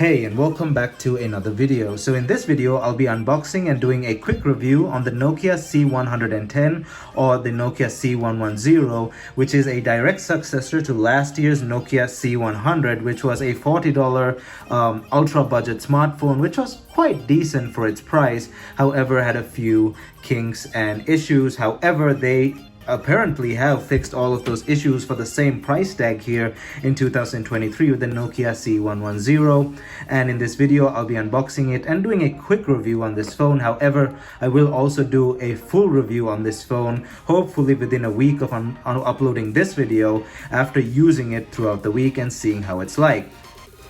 Hey, and welcome back to another video. So in this video, I'll be unboxing and doing a quick review on the Nokia C110 or the Nokia C110, which is a direct successor to last year's Nokia C100, which was a $40 ultra budget smartphone, which was quite decent for its price. However, had a few kinks and issues. However, they apparently have fixed all of those issues for the same price tag here in 2023 with the Nokia C110, and in this video I'll be unboxing it and doing a quick review on this phone. However, I will also do a full review on this phone, hopefully within a week of uploading this video, after using it throughout the week and seeing how it's like.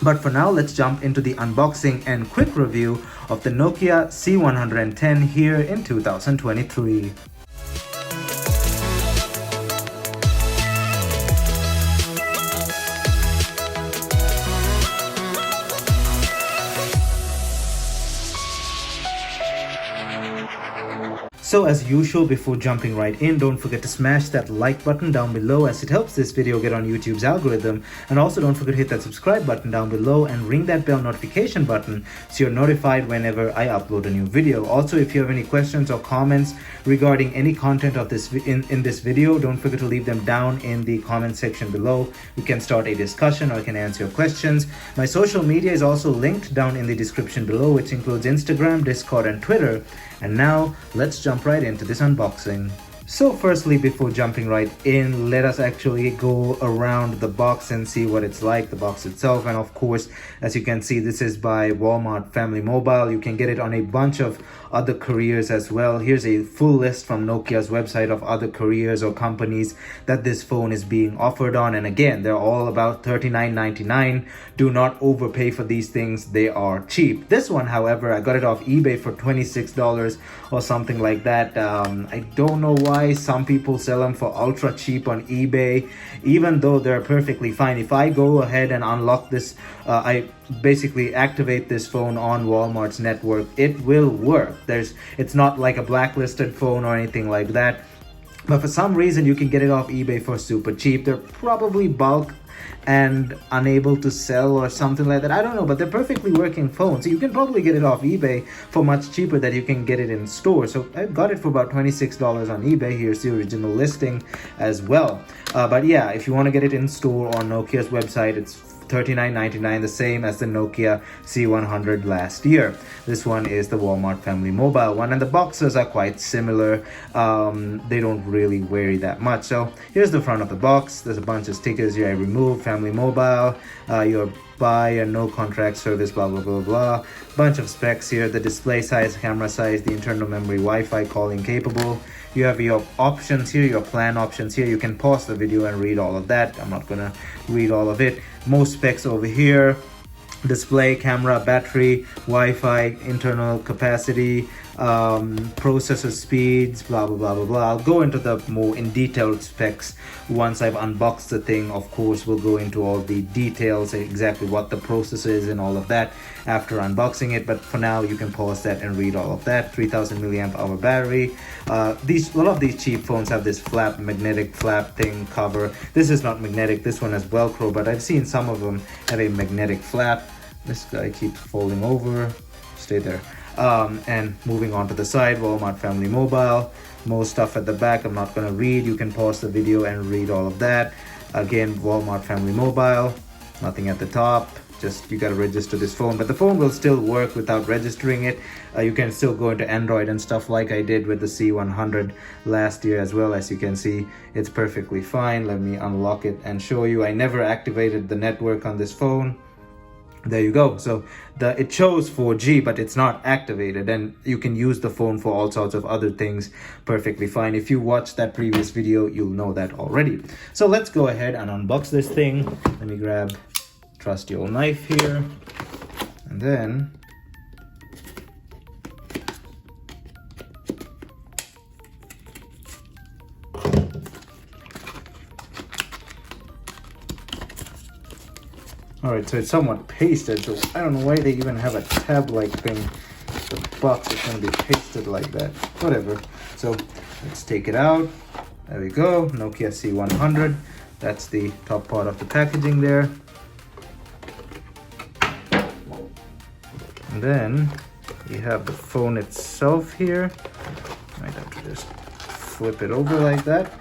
But for now, let's jump into the unboxing and quick review of the Nokia C110 here in 2023. So as usual, before jumping right in, don't forget to smash that like button down below as it helps this video get on YouTube's algorithm. And also don't forget to hit that subscribe button down below and ring that bell notification button so you're notified whenever I upload a new video. Also, if you have any questions or comments regarding any content of this in this video, don't forget to leave them down in the comment section below. We can start a discussion or I can answer your questions. My social media is also linked down in the description below, which includes Instagram, Discord, and Twitter. And now let's jump right into this unboxing. So firstly, before jumping right in, let us actually go around the box and see what it's like, the box itself. And of course, as you can see, this is by Walmart Family Mobile. You can get it on a bunch of other couriers as well. Here's a full list from Nokia's website of other couriers or companies that this phone is being offered on. And again, they're all about $39.99. Do not overpay for these things. They are cheap. This one, however, I got it off eBay for $26 or something like that. I don't know why some people sell them for ultra cheap on eBay, even though they're perfectly fine. If I go ahead and unlock this, I basically activate this phone on Walmart's network, it will work. It's not like a blacklisted phone or anything like that. But for some reason, you can get it off eBay for super cheap. They're probably bulk and unable to sell or something like that. I don't know, but they're perfectly working phones. So you can probably get it off eBay for much cheaper than you can get it in store. So I got it for about $26 on eBay. Here's the original listing as well. But yeah, if you want to get it in store on Nokia's website, it's $39.99, the same as the Nokia C100 last year. This one is the Walmart Family Mobile one, and the boxes are quite similar. They don't really vary that much. So here's the front of the box. There's a bunch of stickers here I removed. Family Mobile, your buy and no contract service, blah blah blah blah. Bunch of specs here: the display size, camera size, the internal memory, Wi-Fi calling capable. You have your options here, your plan options here. You can pause the video and read all of that. I'm not gonna read all of it. Most specs over here: display, camera, battery, Wi-Fi, internal capacity, processor speeds, blah blah blah blah blah. I'll go into the more in detailed specs once I've unboxed the thing. Of course, we'll go into all the details, exactly what the processor is and all of that after unboxing it. But for now, you can pause that and read all of that. 3000 milliamp hour battery. A lot of these cheap phones have this magnetic flap thing cover. This is not magnetic. This one has Velcro, but I've seen some of them have a magnetic flap. This guy keeps folding over. Stay there. And moving on to the side, Walmart Family Mobile. Most stuff at the back I'm not going to read. You can pause the video and read all of that. Again, Walmart Family Mobile. Nothing at the top. Just you got to register this phone, but the phone will still work without registering it. You can still go into Android and stuff like I did with the C100 last year as well. As you can see, it's perfectly fine. Let me unlock it and show you. I never activated the network on this phone. There you go. So it shows 4G, but it's not activated, and you can use the phone for all sorts of other things perfectly fine. If you watched that previous video, you'll know that already. So let's go ahead and unbox this thing. Let me grab trusty old knife here, and then alright, so it's somewhat pasted, so I don't know why they even have a tab-like thing. The box is going to be pasted like that. Whatever. So let's take it out. There we go. Nokia C100. That's the top part of the packaging there. And then you have the phone itself here. Might have to just flip it over like that.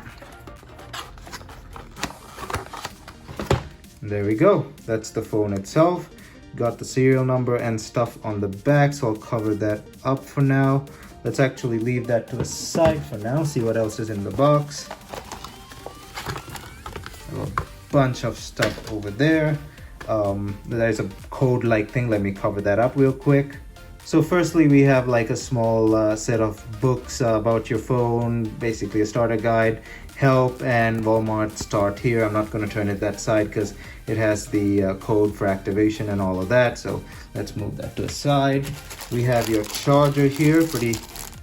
And there we go. That's the phone itself. Got the serial number and stuff on the back, so I'll cover that up for now. Let's actually leave that to the side for now, see what else is in the box. A bunch of stuff over there. There's a code-like thing. Let me cover that up real quick. So firstly, we have like a small set of books about your phone, basically a starter guide, help, and Walmart start here. I'm not going to turn it that side because it has the code for activation and all of that. So let's move that to the side. We have your charger here, pretty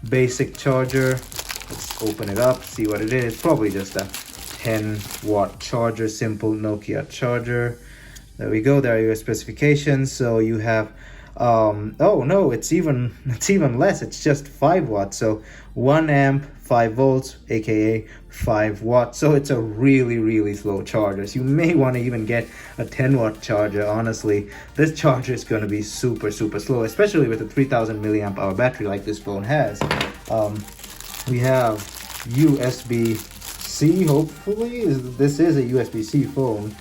basic charger. Let's open it up, see what it is. Probably just a 10-watt charger, simple Nokia charger. There we go. There are your specifications. So you have oh no, it's even less. It's just 5 watts. So 1 amp, 5 volts, aka 5 watts. So it's a really slow charger. So you may want to even get a 10-watt charger. Honestly, this charger is going to be super slow, especially with a 3000 milliamp hour battery like this phone has. We have USB-C. Hopefully, this is a USB-C phone.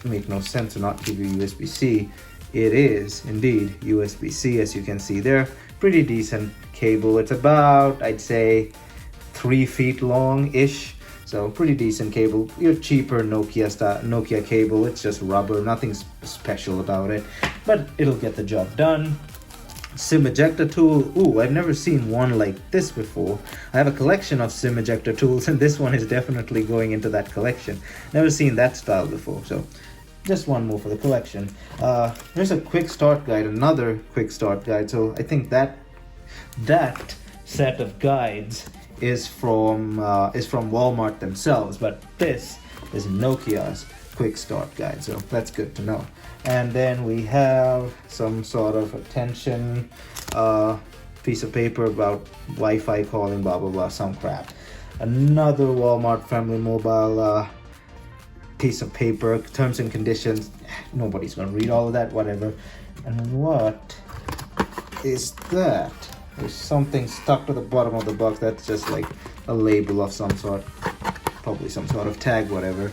Make no sense to not give you USB-C. It is indeed USB-C, as you can see there. Pretty decent cable. It's about, I'd say, 3 feet long-ish. So pretty decent cable. Your cheaper Nokia cable. It's just rubber, nothing special about it, but it'll get the job done. SIM ejector tool. Ooh, I've never seen one like this before. I have a collection of SIM ejector tools, and this one is definitely going into that collection. Never seen that style before, so just one more for the collection. There's a quick start guide, another quick start guide. So I think that set of guides is from Walmart themselves, but this is Nokia's quick start guide, so that's good to know. And then we have some sort of attention piece of paper about Wi-Fi calling, blah blah blah, some crap. Another Walmart friendly mobile piece of paper, terms and conditions. Nobody's gonna read all of that, whatever. And what is that? There's something stuck to the bottom of the box. That's just like a label of some sort, probably some sort of tag, whatever.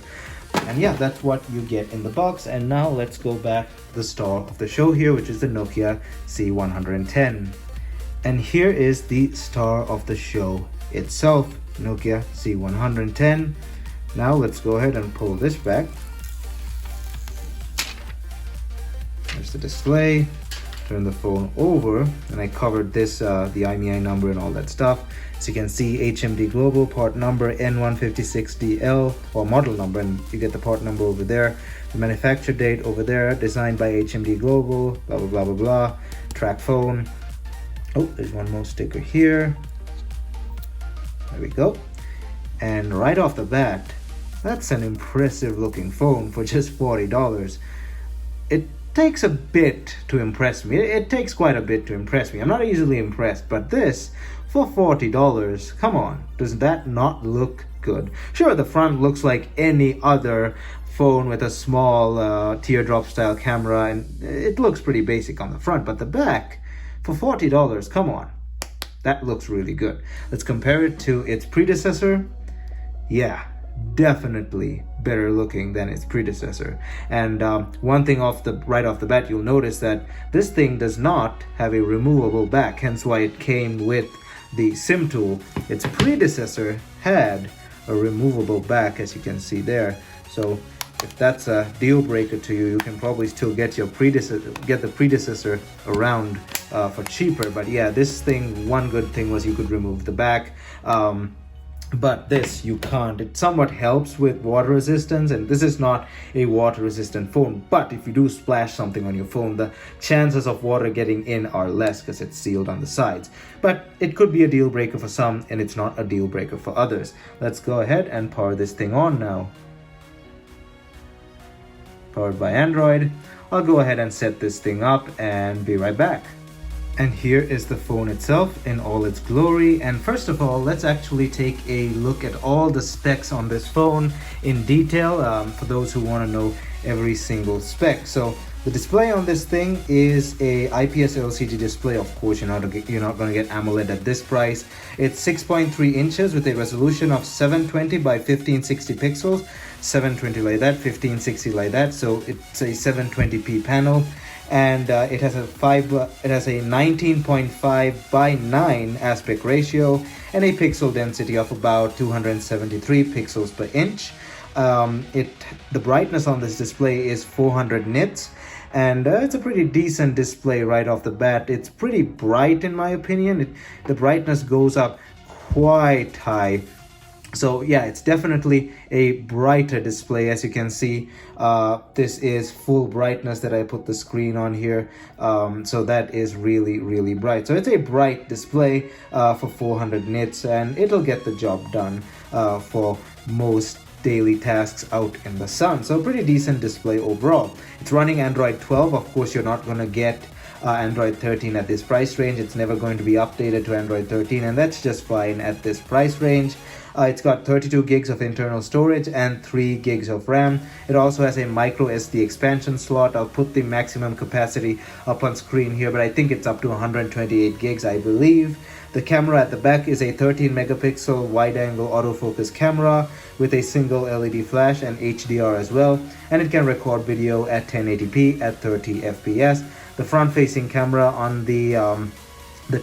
And yeah, that's what you get in the box. And now let's go back to the star of the show here, which is the Nokia C110. And here is the star of the show itself, Nokia C110. Now let's go ahead and pull this back. There's the display. Turn the phone over, and I covered this, the IMEI number and all that stuff. So you can see HMD Global, part number N156DL, or model number, and you get the part number over there. The manufacture date over there, designed by HMD Global, blah blah blah blah blah. Tracfone. Oh, there's one more sticker here. There we go. And right off the bat, that's an impressive looking phone for just $40. It takes a bit to impress me. It takes quite a bit to impress me. I'm not easily impressed, but this for $40, come on, does that not look good? Sure, the front looks like any other phone with a small teardrop style camera, and it looks pretty basic on the front, but the back for $40, come on, that looks really good. Let's compare it to its predecessor. Yeah, definitely better looking than its predecessor. And one thing right off the bat, you'll notice that this thing does not have a removable back, hence why it came with the SIM tool. Its predecessor had a removable back, as you can see there. So if that's a deal breaker to you, you can probably still get the predecessor around for cheaper. But yeah, this thing, one good thing was you could remove the back. But this you can't. It somewhat helps with water resistance, and this is not a water resistant phone, but if you do splash something on your phone, the chances of water getting in are less because it's sealed on the sides. But it could be a deal breaker for some, and it's not a deal breaker for others. Let's go ahead and power this thing on now. Powered by Android. I'll go ahead and set this thing up and be right back. And here is the phone itself in all its glory. And first of all, let's actually take a look at all the specs on this phone in detail, for those who want to know every single spec. So The display on this thing is a IPS LCD display. Of course, you're not going to get AMOLED at this price. It's 6.3 inches with a resolution of 720 by 1560 pixels. 720 like that, 1560 like that. So it's a 720p panel, and it has a 19.5 by 9 aspect ratio and a pixel density of about 273 pixels per inch. The brightness on this display is 400 nits, and it's a pretty decent display right off the bat. It's pretty bright in my opinion. The brightness goes up quite high. So yeah, it's definitely a brighter display. As you can see, this is full brightness that I put the screen on here. So that is really, really bright. So it's a bright display for 400 nits, and it'll get the job done for most daily tasks out in the sun. So pretty decent display overall. It's running Android 12. Of course, you're not going to get Android 13 at this price range. It's never going to be updated to Android 13, and that's just fine at this price range. It's got 32 gigs of internal storage and 3 gigs of RAM. It also has a micro SD expansion slot. I'll put the maximum capacity up on screen here, but I think it's up to 128 gigs, I believe. The camera at the back is a 13 megapixel wide-angle autofocus camera with a single LED flash and HDR as well, and it can record video at 1080p at 30 FPS. The front-facing camera on the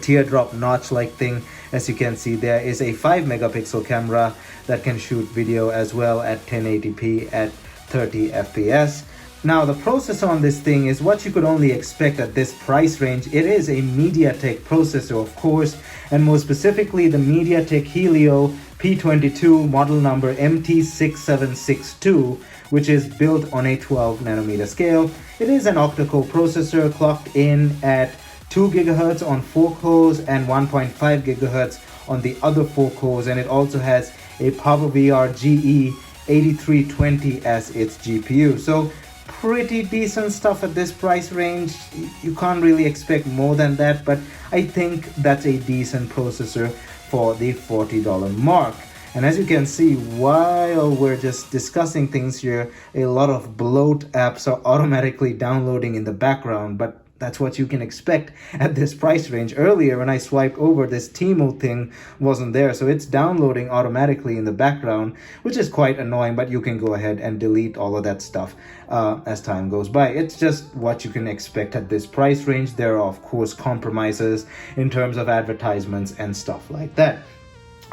teardrop notch-like thing, as you can see, there is a 5 megapixel camera that can shoot video as well at 1080p at 30 FPS. Now, the processor on this thing is what you could only expect at this price range. It is a MediaTek processor, of course, and more specifically the MediaTek Helio P22 model number MT6762, which is built on a 12 nanometer scale. It is an octa-core processor clocked in at 2 GHz on 4 cores and 1.5 GHz on the other 4 cores, and it also has a PowerVR GE 8320 as its GPU. So pretty decent stuff at this price range. You can't really expect more than that, but I think that's a decent processor for the $40 mark. And as you can see, while we're just discussing things here, a lot of bloat apps are automatically downloading in the background, but that's what you can expect at this price range. Earlier, when I swiped over, this Timo thing wasn't there, so it's downloading automatically in the background, which is quite annoying, but you can go ahead and delete all of that stuff as time goes by. It's just what you can expect at this price range. There are, of course, compromises in terms of advertisements and stuff like that.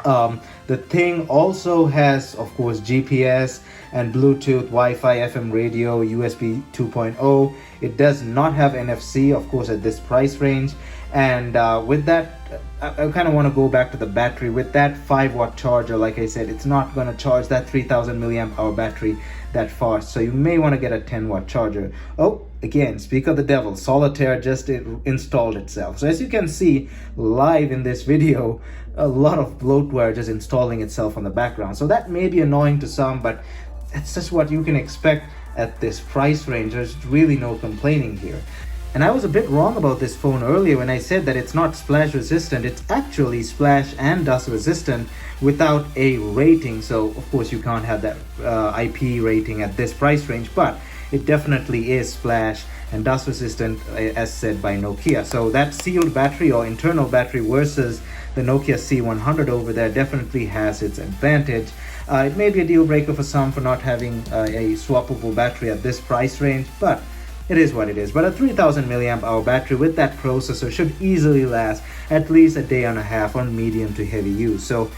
The thing also has, of course, GPS and Bluetooth, Wi-Fi, FM radio, USB 2.0. It does not have NFC, of course, at this price range. And with that, I kind of want to go back to the battery. With that 5-watt charger, like I said, it's not going to charge that 3000 milliamp hour battery that fast. So you may want to get a 10-watt charger. Oh, again, speak of the devil, Solitaire just installed itself. So as you can see live in this video, a lot of bloatware just installing itself on the background. So that may be annoying to some, but that's just what you can expect at this price range. There's really no complaining here. And I was a bit wrong about this phone earlier when I said that it's not splash resistant. It's actually splash and dust resistant without a rating. So of course you can't have that IP rating at this price range, but it definitely is splash and dust resistant as said by Nokia. So that sealed battery or internal battery versus the Nokia C100 over there definitely has its advantage. It may be a deal breaker for some for not having a swappable battery at this price range, but it is what it is. But a 3000 milliamp hour battery with that processor should easily last at least a day and a half on medium to heavy use. So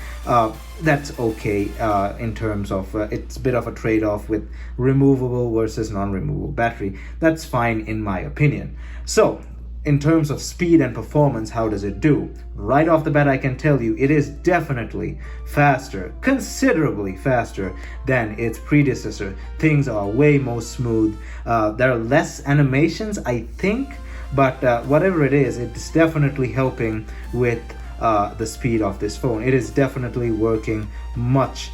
that's okay in terms of it's a bit of a trade-off with removable versus non-removable battery. That's fine in my opinion. So in terms of speed and performance, how does it do? Right off the bat, I can tell you it is definitely faster, considerably faster than its predecessor. Things are way more smooth. There are less animations, I think, but whatever it is, it's definitely helping with the speed of this phone. It is definitely working much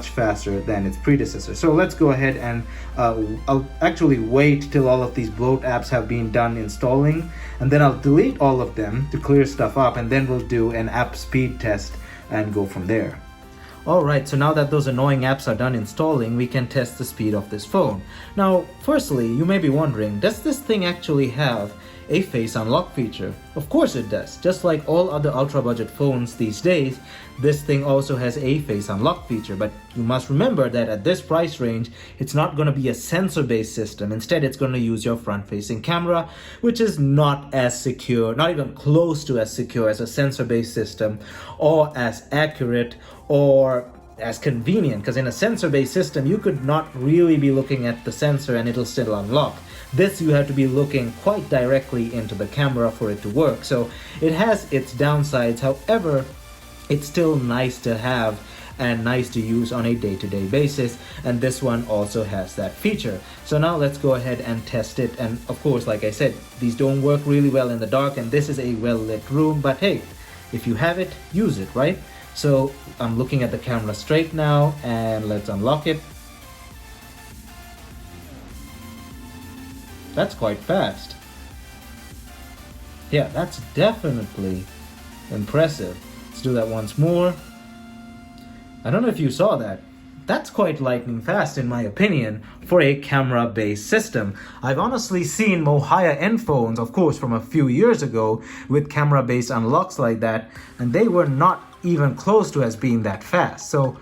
faster than its predecessor. So let's go ahead and I'll actually wait till all of these bloat apps have been done installing, and then I'll delete all of them to clear stuff up, and then we'll do an app speed test and go from there. Alright, so now that those annoying apps are done installing, we can test the speed of this phone. Now, firstly, you may be wondering, does this thing actually have a face unlock feature? Of course it does. Just like all other ultra budget phones these days, this thing also has a face unlock feature. But you must remember that at this price range, it's not going to be a sensor-based system. Instead, it's going to use your front-facing camera, which is not as secure, not even close to as secure as a sensor-based system, or as accurate, or as convenient, because in a sensor-based system, you could not really be looking at the sensor and it'll still unlock. This, you have to be looking quite directly into the camera for it to work. So it has its downsides. However, it's still nice to have and nice to use on a day-to-day basis, and this one also has that feature. So now let's go ahead and test it. And of course, like I said, these don't work really well in the dark, and this is a well-lit room, but hey, if you have it, use it, right? So I'm looking at the camera straight now, and let's unlock it. That's quite fast. Yeah, that's definitely impressive. Let's do that once more. I don't know if you saw that. That's quite lightning fast in my opinion for a camera-based system. I've honestly seen more higher-end phones, of course, from a few years ago with camera-based unlocks like that, and they were not even close to as being that fast. So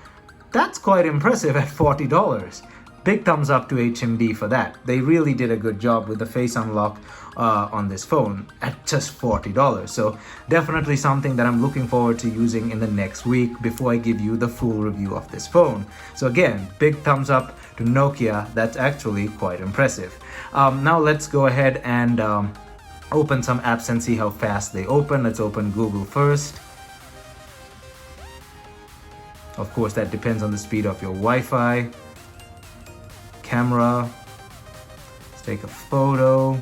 that's quite impressive at $40. Big thumbs up to HMD for that. They really did a good job with the face unlock on this phone at just $40. So definitely something that I'm looking forward to using in the next week before I give you the full review of this phone. So again, big thumbs up to Nokia. That's actually quite impressive. Now let's go ahead and open some apps and see how fast they open. Let's open Google first. Of course, that depends on the speed of your Wi-Fi. Camera. Let's take a photo. There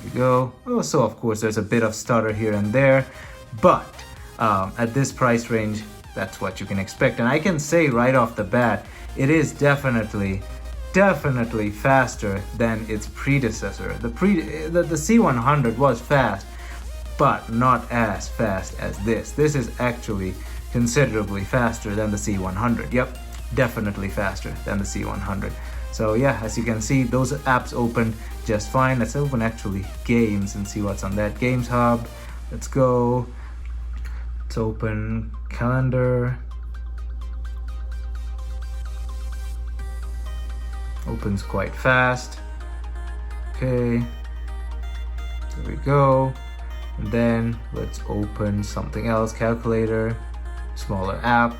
we go. Oh, so of course there's a bit of stutter here and there, but at this price range, that's what you can expect. And I can say right off the bat, it is definitely faster than its predecessor. The C100 was fast, but not as fast as this. This is actually considerably faster than the C100. Yep, definitely faster than the C100. So yeah, as you can see, those apps open just fine. Let's open actually games and see what's on that. Games Hub, let's go. Let's open calendar. Opens quite fast. Okay, there we go. And then let's open something else, calculator, smaller app,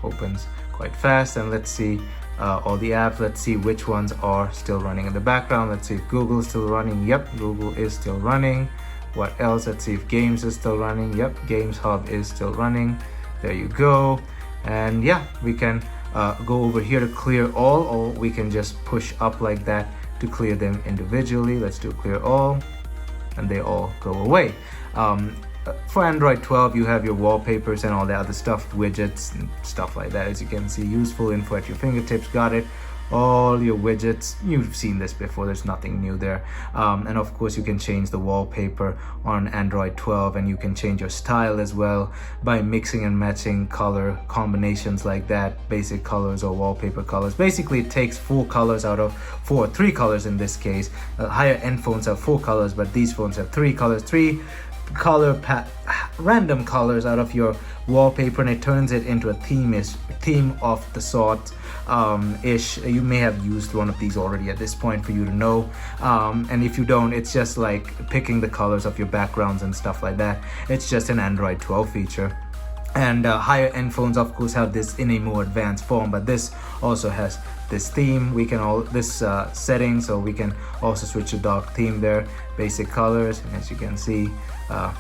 opens quite fast. And let's see all the apps. Let's see which ones are still running in the background. Let's see if Google is still running. Yep, Google is still running. What else? Let's see if Games is still running. Yep, Games Hub is still running. There you go. And yeah, we can go over here to clear all, or we can just push up like that to clear them individually. Let's do clear all, and they all go away. For Android 12, you have your wallpapers and all the other stuff, widgets and stuff like that. As you can see, useful info at your fingertips, got it. All your widgets, you've seen this before, there's nothing new there. And of course, you can change the wallpaper on Android 12, and you can change your style as well by mixing and matching color combinations like that, basic colors or wallpaper colors. Basically, it takes 4 colors out of 3 colors in this case. Higher end phones have 4 colors, but these phones have 3 colors, random colors out of your wallpaper, and it turns it into a theme of the sort ish. You may have used one of these already at this point for you to know, and if you don't, it's just like picking the colors of your backgrounds and stuff like that. It's just an Android 12 feature. And higher end phones of course have this in a more advanced form, but this also has this theme. We can setting, so we can also switch to dark theme there, basic colors, and as you can see,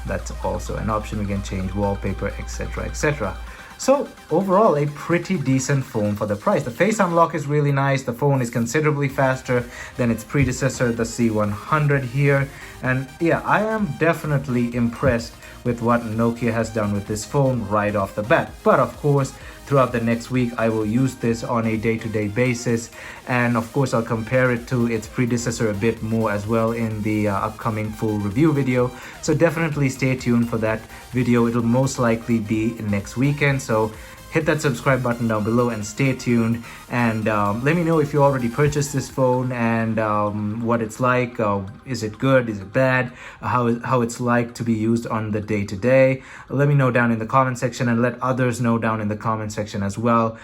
that's also an option. We can change wallpaper, etc, etc. So overall, a pretty decent phone for the price. The face unlock is really nice. The phone is considerably faster than its predecessor, the C100 here. And yeah, I am definitely impressed with what Nokia has done with this phone right off the bat. But of course, throughout the next week I will use this on a day-to-day basis, and of course I'll compare it to its predecessor a bit more as well in the upcoming full review video. So definitely stay tuned for that video. It'll most likely be next weekend, so hit that subscribe button down below and stay tuned, and let me know if you already purchased this phone and what it's like. Is it good? Is it bad? How it's like to be used on the day-to-day. Let me know down in the comment section, and let others know down in the comment section as well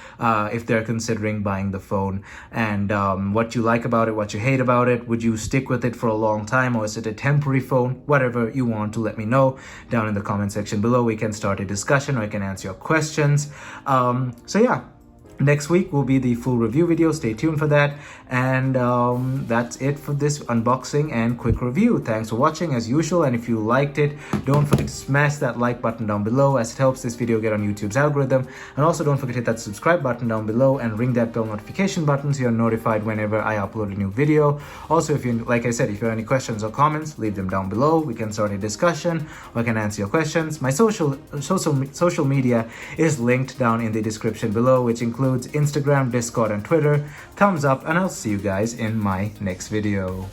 if they're considering buying the phone, and what you like about it, what you hate about it. Would you stick with it for a long time, or is it a temporary phone? Whatever you want to let me know down in the comment section below. We can start a discussion, or I can answer your questions. So yeah, next week will be the full review video. Stay tuned for that, and that's it for this unboxing and quick review. Thanks for watching as usual, and if you liked it, don't forget to smash that like button down below, as it helps this video get on YouTube's algorithm. And also don't forget to hit that subscribe button down below and ring that bell notification button so you're notified whenever I upload a new video. Also, if you, like I said, if you have any questions or comments, leave them down below. We can start a discussion, or I can answer your questions. My social media is linked down in the description below, which includes Instagram, Discord, and Twitter. Thumbs up, and I'll see you guys in my next video.